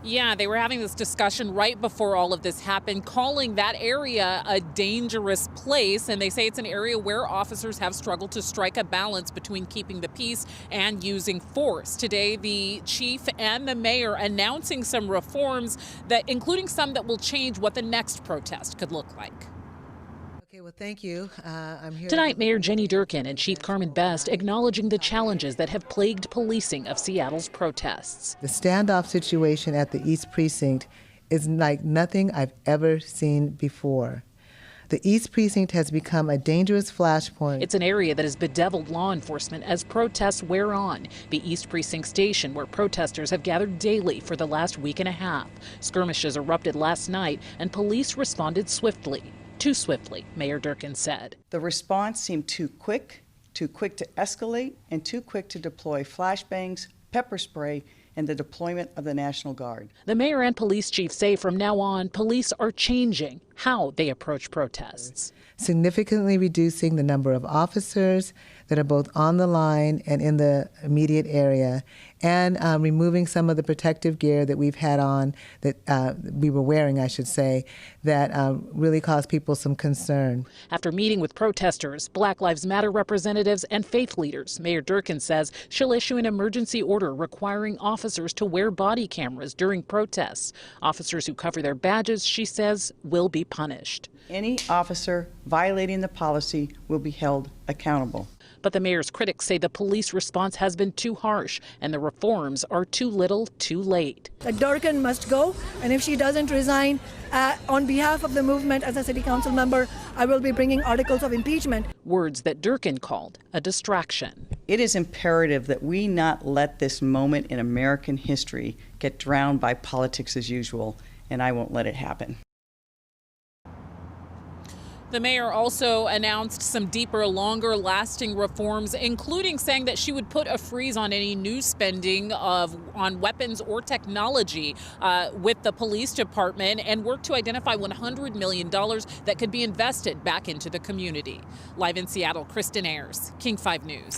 Yeah, they were having this discussion right before all of this happened, calling that area a dangerous place. And they say it's an area where officers have struggled to strike a balance between keeping the peace and using force. Today, the chief and the mayor announcing some reforms, that including some that will change what the next protest could look like. Okay, well, thank you. I'm here Tonight, Mayor Jenny Durkan and Chief Carmen acknowledging the challenges that have plagued policing of Seattle's protests. The standoff situation at the East Precinct is like nothing I've ever seen before. The East Precinct has become a dangerous flashpoint. It's an area that has bedeviled law enforcement as protests wear on. The East Precinct station, where protesters have gathered daily for the last week and a half. Skirmishes erupted last night, and police responded swiftly. Too swiftly, Mayor Durkan said. The response seemed too quick to escalate, and too quick to deploy flashbangs, pepper spray, and the deployment of the National Guard. The mayor and police chief say from now on, police are changing how they approach protests. Significantly reducing the number of officers that are both on the line and in the immediate area, and removing some of the protective gear that we've had on, that we were wearing, I should say, that really caused people some concern. After meeting with protesters, Black Lives Matter representatives, and faith leaders, Mayor Durkan says she'll issue an emergency order requiring officers to wear body cameras during protests. Officers who cover their badges, she says, will be punished. Any officer violating the policy will be held accountable. But the mayor's critics say the police response has been too harsh and the reforms are too little, too late. Durkan must go, and if she doesn't resign, on behalf of the movement as a city council member, I will be bringing articles of impeachment. Words that Durkan called a distraction. It is imperative that we not let this moment in American history get drowned by politics as usual, and I won't let it happen. The mayor also announced some deeper, longer-lasting reforms, including saying that she would put a freeze on any new spending on weapons or technology with the police department, and work to identify $100 million that could be invested back into the community. Live in Seattle, Kristen Ayers, King 5 News.